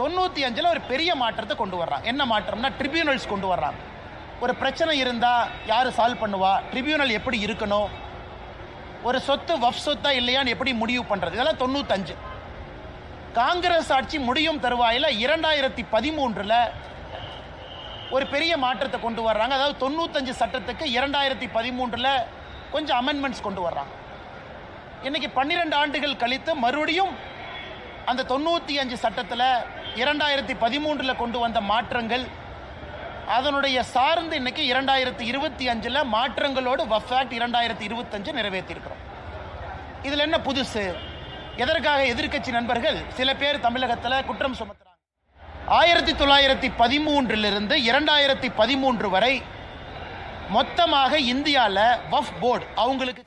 95 ஒரு பெரிய மாற்றத்தை கொண்டு வர்றாங்க. என்ன மாற்றம்னா ட்ரிபியூனல்ஸ் கொண்டு வர்றாங்க. ஒரு பிரச்சனை இருந்தால் யார் சால்வ் பண்ணுவா, ட்ரிபியூனல் எப்படி இருக்கணும், ஒரு சொத்து வஃப் சொத்தா இல்லையான்னு எப்படி முடிவு பண்ணுறது, இதெல்லாம் 95. காங்கிரஸ் ஆட்சி முடியும் தருவாயில் 2013 ஒரு பெரிய மாற்றத்தை கொண்டு வர்றாங்க. அதாவது 95 சட்டத்துக்கு 2013 கொஞ்சம் அமெண்ட்மெண்ட்ஸ் கொண்டு வர்றாங்க. இன்னைக்கு 12 ஆண்டுகள் கழித்து மறுபடியும் அந்த 95 சட்டத்தில் 2013 கொண்டு வந்த மாற்றங்கள் அதனுடைய சார்ந்து இன்னைக்கு 2025 மாற்றங்களோடு வஃப் ஆக்ட் 2025 நிறைவேற்றியிருக்கிறோம். இதில் என்ன புதுசு? எதற்காக எதிர்க்கட்சி நண்பர்கள் சில பேர் தமிழகத்தில் குற்றம் சுமத்துறாங்க. 1913 2013 வரை மொத்தமாக இந்தியாவில் வஃப் போர்டு அவங்களுக்கு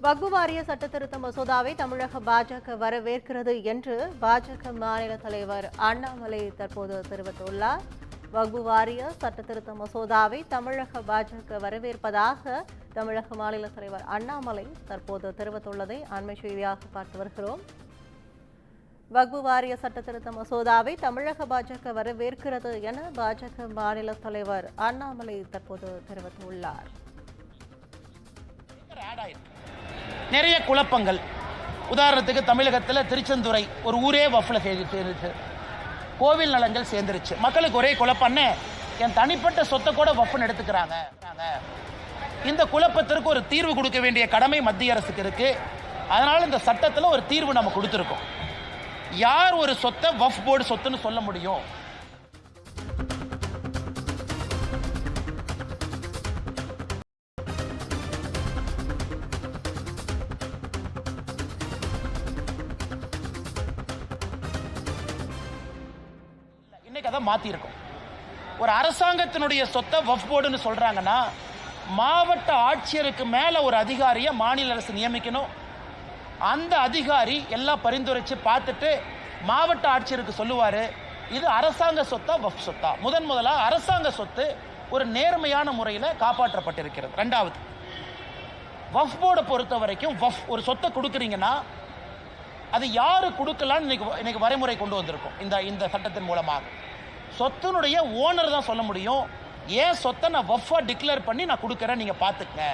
வக்பு வாரிய சட்டத்திருத்த மசோதாவை தமிழக பாஜக வரவேற்கிறது என்று பாஜக மாநில தலைவர் அண்ணாமலை தற்போது தெரிவித்துள்ளார். வக்பு வாரிய சட்டத்திருத்த மசோதாவை தமிழக பாஜக வரவேற்பதாக தமிழக மாநில தலைவர் அண்ணாமலை தற்போது தெரிவித்துள்ளதை அண்மை செய்தியாக பார்த்து வருகிறோம். வக்பு வாரிய சட்டத்திருத்த மசோதாவை தமிழக பாஜக வரவேற்கிறது என பாஜக மாநில தலைவர் அண்ணாமலை தற்போது தெரிவித்துள்ளார். நிறைய குழப்பங்கள். உதாரணத்துக்கு தமிழகத்தில் திருச்செந்துறை ஒரு ஊரே வஃப்ல சேர்ந்துருச்சு, கோவில் நலங்கள் சேர்ந்துருச்சு. மக்களுக்கு ஒரே குழப்பம்னு என் தனிப்பட்ட சொத்தை கூட வஃப்னு எடுத்துக்கிறாங்க. இந்த குழப்பத்திற்கு ஒரு தீர்வு கொடுக்க வேண்டிய கடமை மத்திய அரசுக்கு இருக்கு. அதனால இந்த சட்டத்தில் ஒரு தீர்வு நம்ம கொடுத்துருக்கோம். யார் ஒரு சொத்தை வஃப் போர்டு சொத்துன்னு சொல்ல முடியும்? அதை மாத்திருக்கும். ஒரு அரசாங்கத்தினுடைய சொத்தை வஃப் போர்டுன்னு சொல்றாங்கன்னா மாவட்ட ஆட்சியருக்கு மேல ஒரு அதிகாரியை மாநில அரசு நியமிக்கணும். அந்த அதிகாரி எல்லாம் பரிந்துரைச்சு பார்த்துட்டு மாவட்ட ஆட்சியருக்கு சொல்லுவாரு இது அரசாங்க சொத்தா வஃப் சொத்தா. முதலா அரசாங்க சொத்து ஒரு நேர்மையான முறையில் காப்பாற்றப்பட்டிருக்கிறது. ரெண்டாவது, வஃப் போர்டை பொறுத்த வரைக்கும் வஃப் ஒரு சொத்தை கொடுக்குறீங்கன்னா அது யாரு கொடுக்கலான்னு இன்னைக்கு வரைமுறை கொண்டு வந்திருக்கும். இந்த சட்டத்தின் மூலமாக சொத்தினுடைய ஓனர் தான் சொல்ல முடியும். ஏன் சொத்தை நான் வஃபா டிக்ளேர் பண்ணி நான் கொடுக்குறேன், நீங்க பாத்துக்கங்க.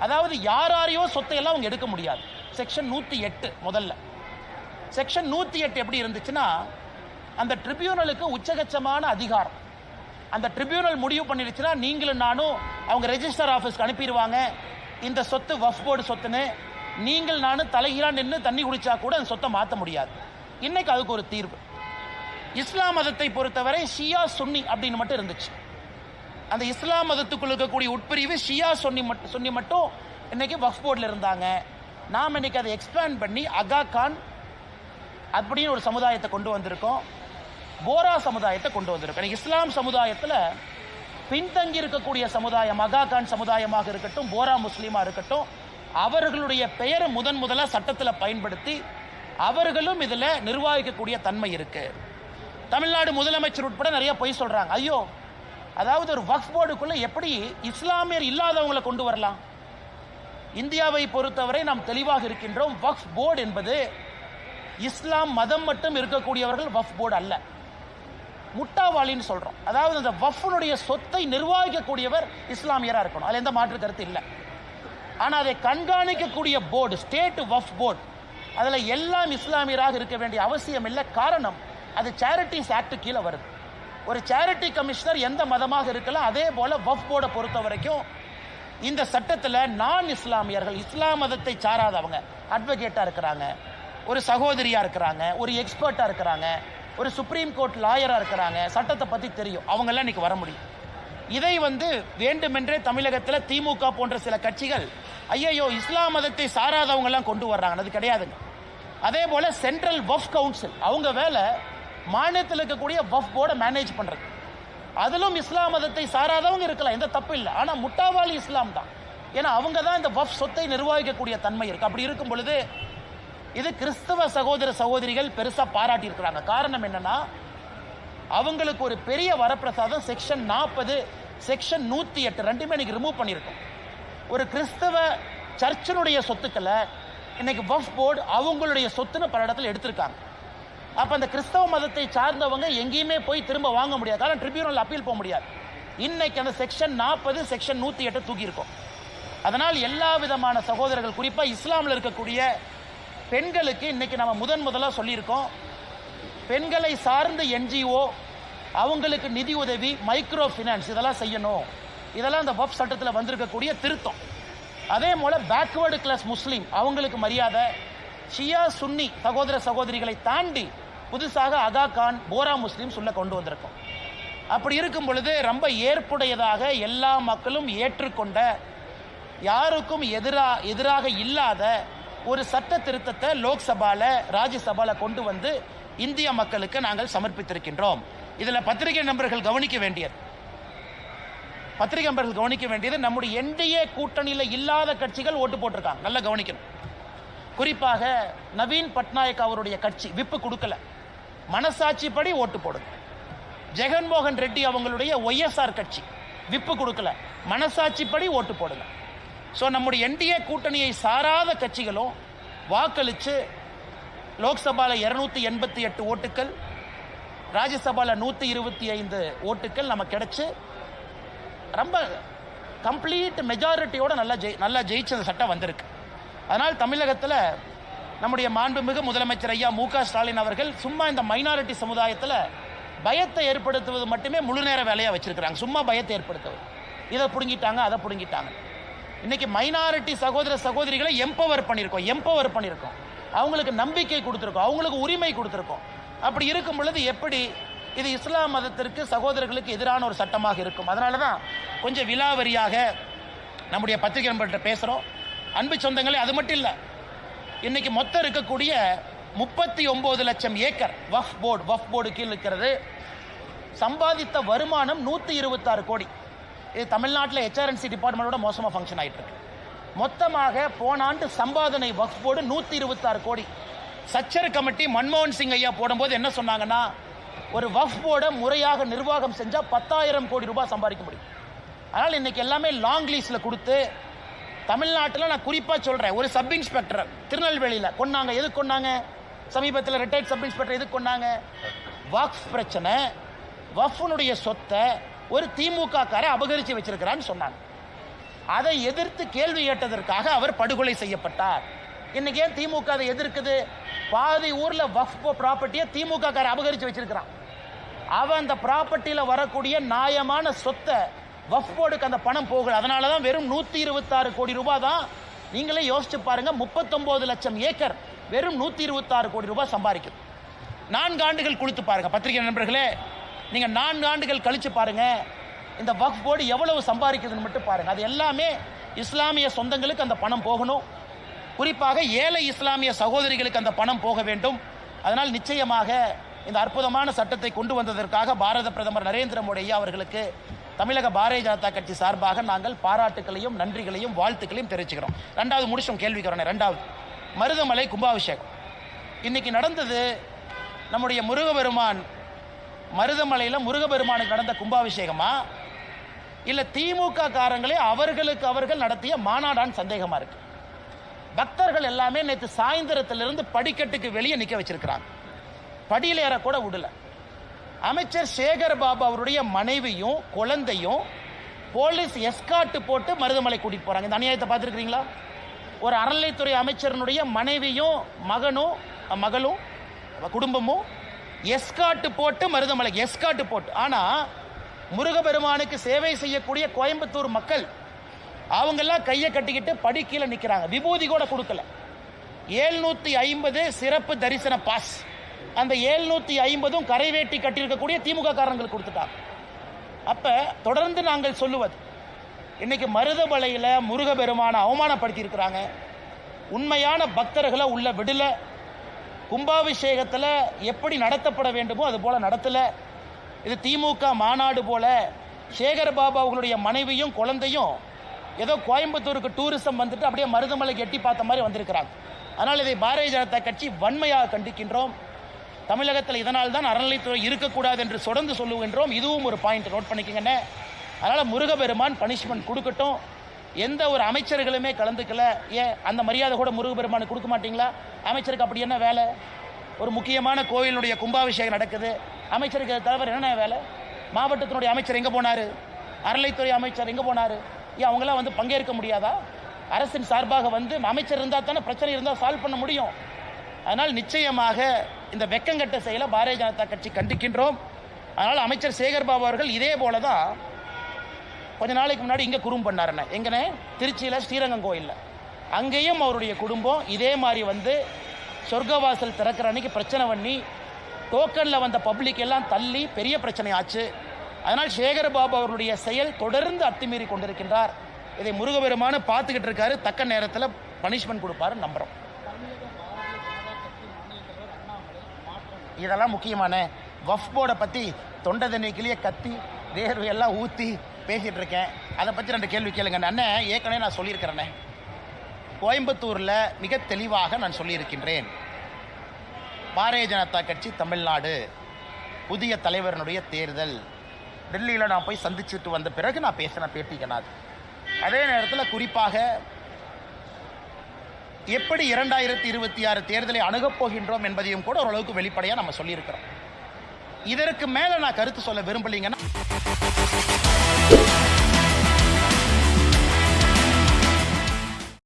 அதாவது யாரையோ சொத்தை எல்லாம் அவங்க எடுக்க முடியாது. செக்ஷன் 108 முதல்ல செக்ஷன் 108 எப்படி இருந்துச்சுன்னா அந்த ட்ரிபியூனலுக்கு உச்சகட்சமான அதிகாரம். அந்த ட்ரிபியூனல் முடிவு பண்ணிடுச்சுன்னா நீங்களும் நானும் அவங்க ரெஜிஸ்டர் ஆஃபீஸ்க்கு அனுப்பிடுவாங்க. இந்த சொத்து வஃப் போர்டு சொத்துன்னு நீங்கள் நானும் தலைகீழா நின்று தண்ணி குடிச்சா கூட அந்த சொத்தை மாற்ற முடியாது. இன்னைக்கு அதுக்கு ஒரு தீர்வு. இஸ்லாம் மதத்தை பொறுத்தவரை ஷியா சுன்னி அப்படின்னு மட்டும் இருந்துச்சு. அந்த இஸ்லாம் மதத்துக்குள் இருக்கக்கூடிய உட்பிரிவு ஷியா சுன்னி மட்டும் இன்னைக்கு வக்ஃப் போர்டில் இருந்தாங்க. நாம் இன்னைக்கு அதை எக்ஸ்பேண்ட் பண்ணி அகா கான் அப்படின்னு ஒரு சமுதாயத்தை கொண்டு வந்திருக்கோம். போரா சமுதாயத்தை கொண்டு வந்திருக்கோம். இஸ்லாம் சமுதாயத்தில் பின்தங்கி இருக்கக்கூடிய சமுதாயம் அகா கான் சமுதாயமாக இருக்கட்டும், போரா முஸ்லீமா இருக்கட்டும், அவர்களுடைய பெயரை முதலாக சட்டத்தில் பயன்படுத்தி அவர்களும் இதில் நிர்வகிக்கக்கூடிய தன்மை இருக்கு. தமிழ்நாடு முதலமைச்சர் உட்பட நிறைய பொய் சொல்றாங்க. ஐயோ, அதாவது ஒரு வக்ஃப் போர்டுக்குள்ள எப்படி இஸ்லாமியர் இல்லாதவங்களை கொண்டு வரலாம்? இந்தியாவை பொறுத்தவரை நாம் தெளிவாக இருக்கின்றோம். வக்ஃப் போர்டு என்பது இஸ்லாம் மதம் மட்டும் இருக்கக்கூடியவர்கள் வக்ஃப் போர்டு அல்ல. முட்டாவாளின்னு சொல்றோம். அதாவது அந்த வக்ஃபுடைய சொத்தை நிர்வகிக்கக்கூடியவர் இஸ்லாமியரா இருக்கணும், அதுல எந்த மாற்று கருத்து இல்லை. ஆனா அதை கண்காணிக்கக்கூடிய போர்டு ஸ்டேட் வக்ஃப் போர்டு, அதுல எல்லாம் இஸ்லாமியராக இருக்க வேண்டிய அவசியம் இல்லை. காரணம், அது சேரிட்டிஸ் ஆக்ட் கீழே வருது. ஒரு சேரிட்டி கமிஷனர் எந்த மதமாக இருக்கலாம். அதே போல வக்ஃப் போர்டை பொறுத்த வரைக்கும் இந்த சட்டத்தில் நான் இஸ்லாமியர்கள், இஸ்லாம் மதத்தை சாராதவங்க அட்வொகேட்டா இருக்கிறாங்க, ஒரு சகோதரியா இருக்கிறாங்க, ஒரு எக்ஸ்பர்ட்டா இருக்கிறாங்க, ஒரு சுப்ரீம் கோர்ட் லாயரா இருக்கிறாங்க, சட்டத்தை பத்தி தெரியும், அவங்க எல்லாம் இன்னைக்கு வர முடியும். இதை வேண்டுமென்றே தமிழகத்தில் திமுக போன்ற சில கட்சிகள் ஐயோ இஸ்லாம் மதத்தை சாராதவங்க எல்லாம் கொண்டு வர்றாங்க. அது கிடையாதுங்க. அதே போல சென்ட்ரல் வக்ஃப் கவுன்சில் அவங்க வேலை மாநிலத்தில் இருக்கக்கூடிய வக்ஃப் போர்டை மேனேஜ் பண்றது. அதிலும் இஸ்லாம் மதத்தை சாராதவங்க இருக்கலாம், எந்த தப்பு இல்லை. ஆனா முட்டாவாளி இஸ்லாம் தான். ஏன்னா அவங்க தான் இந்த வக்ஃப் சொத்தை நிர்வகிக்கக்கூடிய தன்மை இருக்கு. அப்படி இருக்கும் பொழுது இது கிறிஸ்தவ சகோதர சகோதரிகள் பெருசா பாராட்டி இருக்கிறாங்க. காரணம் என்னன்னா அவங்களுக்கு ஒரு பெரிய வரப்பிரசாதம் செக்ஷன் 40, செக்ஷன் 108 ரெண்டுமே இன்னைக்கு ரிமூவ் பண்ணியிருக்கோம். ஒரு கிறிஸ்தவ சர்ச்சினுடைய சொத்துக்களை இன்னைக்கு வக்ஃப் போர்டு அவங்களுடைய சொத்துன்னு பல இடத்துல எடுத்திருக்காங்க. அப்போ அந்த கிறிஸ்தவ மதத்தை சார்ந்தவங்க எங்கேயுமே போய் திரும்ப வாங்க முடியாது, காரணம் ட்ரிபியூனல் அப்பீல் போக முடியாது. இன்னைக்கு அந்த செக்ஷன் 40, செக்ஷன் 108 தூக்கியிருக்கோம். அதனால் எல்லா விதமான சகோதரர்கள், குறிப்பாக இஸ்லாமில் இருக்கக்கூடிய பெண்களுக்கு இன்னைக்கு நம்ம முதலாக சொல்லியிருக்கோம், பெண்களை சார்ந்த NGO அவங்களுக்கு நிதி உதவி, மைக்ரோ ஃபினான்ஸ் இதெல்லாம் செய்யணும். இதெல்லாம் அந்த வக்ஃப் சட்டத்தில் வந்திருக்கக்கூடிய திருத்தம். அதே போல் பேக்வேர்டு கிளாஸ் முஸ்லீம் அவங்களுக்கு மரியாதை, ஷியா சுன்னி சகோதர சகோதரிகளை தாண்டி புதுசாக அகா கான், போரா முஸ்லீம்ஸ் உள்ள கொண்டு வந்திருக்கோம். அப்படி இருக்கும் பொழுது ரொம்ப ஏற்புடையதாக எல்லா மக்களும் ஏற்றுக்கொண்ட, யாருக்கும் எதிராக இல்லாத ஒரு சட்ட திருத்தத்தை லோக்சபால ராஜ்யசபால கொண்டு வந்து இந்திய மக்களுக்கு நாங்கள் சமர்ப்பித்திருக்கின்றோம். இதில் பத்திரிகை நண்பர்கள் கவனிக்க வேண்டியது நம்முடைய NDA கூட்டணியில் இல்லாத கட்சிகள் ஓட்டு போட்டிருக்காங்க. நல்லா கவனிக்கணும். குறிப்பாக நவீன் பட்நாயக் அவருடைய கட்சி விப்பு கொடுக்கல, மனசாட்சிப்படி ஓட்டு போடுங்க. ஜெகன்மோகன் ரெட்டி அவங்களுடைய OSR கட்சி விப்பு கொடுக்கல, மனசாட்சிப்படி ஓட்டு போடுங்க. ஸோ நம்முடைய NDA கூட்டணியை சாராத கட்சிகளும் வாக்களித்து லோக்சபாவில் 288 ஓட்டுக்கள், ராஜ்யசபாவில் 125 ஓட்டுக்கள் நமக்கு கிடைச்சு ரொம்ப கம்ப்ளீட் மெஜாரிட்டியோட நல்லா ஜெயிச்ச சட்டம் வந்திருக்கு. அதனால் தமிழகத்தில் நம்முடைய மாண்புமிகு முதலமைச்சர் ஐயா மு க ஸ்டாலின் அவர்கள் சும்மா இந்த மைனாரிட்டி சமுதாயத்தில் பயத்தை ஏற்படுத்துவது மட்டுமே முழு நேர வேலையாக வச்சிருக்கிறாங்க. சும்மா பயத்தை ஏற்படுத்துவது, இதை பிடுங்கிட்டாங்க அதை பிடுங்கிட்டாங்க. இன்னைக்கு மைனாரிட்டி சகோதர சகோதரிகளை எம்பவர் பண்ணியிருக்கோம், அவங்களுக்கு நம்பிக்கை கொடுத்துருக்கோம், அவங்களுக்கு உரிமை கொடுத்துருக்கோம். அப்படி இருக்கும் பொழுது எப்படி இது இஸ்லாம் மதத்திற்கு சகோதரர்களுக்கு எதிரான ஒரு சட்டமாக இருக்கும்? அதனால தான் கொஞ்சம் விலாவரியாக நம்முடைய பத்திரிகை நண்பர்கிட்ட பேசுகிறோம். அன்பு சொந்தங்களே, அது மட்டும் இல்லை, இன்னைக்கு மொத்தம் இருக்கக்கூடிய 39 லட்சம் ஏக்கர் வக்ஃப் போர்டு கீழ் இருக்கிறது. சம்பாதித்த வருமானம் 126 கோடி. இது தமிழ்நாட்டில் HRNC டிபார்ட்மெண்டோட மோசமாக ஃபங்க்ஷன் ஆகிட்டு இருக்கு. மொத்தமாக போன ஆண்டு சம்பாதனை வக்ஃப் போர்டு 126 கோடி. சச்சர் கமிட்டி மன்மோகன் சிங் ஐயா போடும்போது என்ன சொன்னாங்கன்னா, ஒரு வக்ஃப் போர்டை முறையாக நிர்வாகம் செஞ்சால் 10,000 கோடி ரூபாய் சம்பாதிக்க முடியும். அதனால் இன்னைக்கு எல்லாமே லாங் லீஸில் கொடுத்து, தமிழ்நாட்டில் நான் குறிப்பாக சொல்கிறேன், ஒரு சப் இன்ஸ்பெக்டர் திருநெல்வேலியில் கொண்டாங்க. எதுக்கு கொண்டாங்க? சமீபத்தில் ரிட்டையர்ட் சப் இன்ஸ்பெக்டர் எதுக்கு கொண்டாங்க? வக்ஃப் பிரச்சனை, வக்ஃபுனுடைய சொத்தை ஒரு திமுக காரை அபகரித்து வச்சிருக்கிறான்னு சொன்னாங்க. அதை எதிர்த்து கேள்வி கேட்டதற்காக அவர் படுகொலை செய்யப்பட்டார். இன்னைக்கு ஏன் திமுக அதை எதிர்க்குது? பாதி ஊரில் வக்ஃப் ப்ராப்பர்ட்டியை திமுக காரை அபகரித்து வச்சிருக்கிறான். அவன் அந்த ப்ராப்பர்ட்டியில் வரக்கூடிய நியாயமான சொத்தை வக்ஃப் போர்டுக்கு அந்த பணம் போகல. அதனால தான் வெறும் 126 கோடி ரூபாய் தான். நீங்களே யோசிச்சு பாருங்க, 39 லட்சம் ஏக்கர் வெறும் 126 கோடி ரூபாய் சம்பாதிக்குது. 4 ஆண்டுகள் கொடுத்து பாருங்க பத்திரிகை நண்பர்களே, நீங்க 4 ஆண்டுகள் கழிச்சு பாருங்க இந்த வக்ஃப் போர்டு எவ்வளவு சம்பாதிக்குதுன்னு மட்டும் பாருங்க. அது எல்லாமே இஸ்லாமிய சொந்தங்களுக்கு அந்த பணம் போகணும். குறிப்பாக ஏழை இஸ்லாமிய சகோதரிகளுக்கு அந்த பணம் போக வேண்டும். அதனால் நிச்சயமாக இந்த அற்புதமான சட்டத்தை கொண்டு வந்ததற்காக பாரத பிரதமர் நரேந்திர மோடி ஐயா அவர்களுக்கு தமிழக பாரதிய ஜனதா கட்சி சார்பாக நாங்கள் பாராட்டுகளையும் நன்றிகளையும் வாழ்த்துக்களையும் தெரிவிச்சுக்கிறோம். ரெண்டாவது முடிச்சோம், கேள்விக்கு வரணும். ரெண்டாவது, மருதமலை கும்பாபிஷேகம் இன்னைக்கு நடந்தது. நம்முடைய முருகபெருமான் மருதமலையில் முருகபெருமானுக்கு நடந்த கும்பாபிஷேகமா இல்லை திமுக காரங்களே அவர்கள் நடத்திய மாநாடான்னு சந்தேகமா இருக்கு. பக்தர்கள் எல்லாமே நேற்று சாயந்தரத்திலிருந்து படிக்கட்டுக்கு வெளியே நிற்க வச்சிருக்கிறாங்க, படியில் ஏற கூட விடல. அமைச்சர் சேகர் பாபு அவருடைய மனைவியும் குழந்தையும் போலீஸ் எஸ்கார்ட் போட்டு மருதமலை கூட்டிட்டு போறாங்க. இந்த அநியாயத்தை பார்த்துருக்கீங்களா? ஒரு அறநிலைத்துறை அமைச்சரனுடைய மனைவியும் மகளும் குடும்பமும் எஸ்கார்ட் போட்டு மருதமலை எஸ்கார்ட் போட்டு. ஆனா முருகபெருமானுக்கு சேவை செய்யக்கூடிய கோயம்புத்தூர் மக்கள் அவங்கெல்லாம் கையை கட்டிக்கிட்டு படி கீழே நிற்கிறாங்க, விபூதி கூட கொடுக்கல. 750 சிறப்பு தரிசன பாஸ், அந்த 750 கரைவேட்டி கட்டியிருக்கக்கூடிய திமுக காரங்களுக்கு கொடுத்துட்டாங்க. அப்ப தொடர்ந்து நாங்கள் சொல்லுவது, இன்னைக்கு மருதமலையில் முருகபெருமானை அவமானப்படுத்தி இருக்கிறாங்க. உண்மையான பக்தர்களை உள்ள விடல. கும்பாபிஷேகத்தில் எப்படி நடத்தப்பட வேண்டுமோ அது போல நடத்தல. இது திமுக மாநாடு போல சேகர் பாபு அவர்களுடைய மனைவியும் குழந்தையும் ஏதோ கோயம்புத்தூருக்கு டூரிசம் வந்துட்டு அப்படியே மருதமலைக்கு எட்டி பார்த்த மாதிரி வந்திருக்கிறாங்க. அதனால் இதை பாரதிய ஜனதா கட்சி வன்மையாக கண்டிக்கின்றோம். தமிழகத்தில் இதனால் தான் அறநிலைத்துறை இருக்கக்கூடாது என்று தொடர்ந்து சொல்லுகின்றோம். இதுவும் ஒரு பாயிண்ட் நோட் பண்ணிக்கங்கண்ணே. அதனால் முருகப்பெருமான் பனிஷ்மெண்ட் கொடுக்கட்டும். எந்த ஒரு அமைச்சர்களுமே கலந்துக்கல. ஏன் அந்த மரியாதை கூட முருகப்பெருமானுக்கு கொடுக்க மாட்டீங்களா? அமைச்சருக்கு அப்படி என்ன வேலை? ஒரு முக்கியமான கோயிலுடைய கும்பாபிஷேகம் நடக்குது, அமைச்சருக்கு தவிர என்ன வேலை? மாவட்டத்தினுடைய அமைச்சர் எங்கே போனார்? அறநிலைத்துறை அமைச்சர் எங்கே போனார்? ஏன் அவங்களாம் வந்து பங்கேற்க முடியாதா? அரசின் சார்பாக வந்து அமைச்சர் இருந்தால் தானே பிரச்சனை இருந்தால் சால்வ் பண்ண முடியும். அதனால் நிச்சயமாக இந்த வெக்கங்கட்ட செயலை பாரதிய ஜனதா கட்சி கண்டிக்கின்றோம். அதனால் அமைச்சர் சேகர் பாபு அவர்கள் இதே போல தான் கொஞ்ச நாளைக்கு முன்னாடி இங்கே குறும் பண்ணாருண்ணே. எங்கண்ணே? திருச்சியில் ஸ்ரீரங்கம் கோயிலில். அங்கேயும் அவருடைய குடும்பம் இதே மாதிரி வந்து சொர்க்கவாசல் திறக்கிற அன்னைக்கு பிரச்சனை பண்ணி டோக்கனில் வந்த பப்ளிக் எல்லாம் தள்ளி பெரிய பிரச்சனை ஆச்சு. அதனால் சேகர் பாபு அவருடைய செயல் தொடர்ந்து அத்துமீறி கொண்டிருக்கின்றார். இதை முருகபெருமானு பார்த்துக்கிட்டு இருக்காரு. தக்க நேரத்தில் பனிஷ்மெண்ட் கொடுப்பாரு நம்புகிறோம். இதெல்லாம் முக்கியமான வஃப் போர்டை பற்றி தொண்டை தண்ணிக்கிலேயே கத்தி வேர்வையெல்லாம் ஊற்றி பேசிகிட்டு இருக்கேன். அதை பற்றி 2 கேள்வி கேளுங்க. அண்ணன் ஏற்கனவே நான் சொல்லியிருக்கிறேன்னே, கோயம்புத்தூரில் மிக தெளிவாக நான் சொல்லியிருக்கின்றேன். பாரதிய ஜனதா கட்சி தமிழ்நாடு புதிய தலைவரனுடைய தேர்தல் டெல்லியில் நான் போய் சந்திச்சுட்டு வந்த பிறகு நான் பேசின பேட்டிக்கனாது. அதே நேரத்தில் குறிப்பாக எப்படி 2026 தேர்தலை அணுகப் போகின்றோம் என்பதையும் கூட ஓரளவுக்கு வெளிப்படையாக நம்ம சொல்லியிருக்கிறோம். இதற்கு மேலே நான் கருத்து சொல்ல விரும்பலைங்கன்னா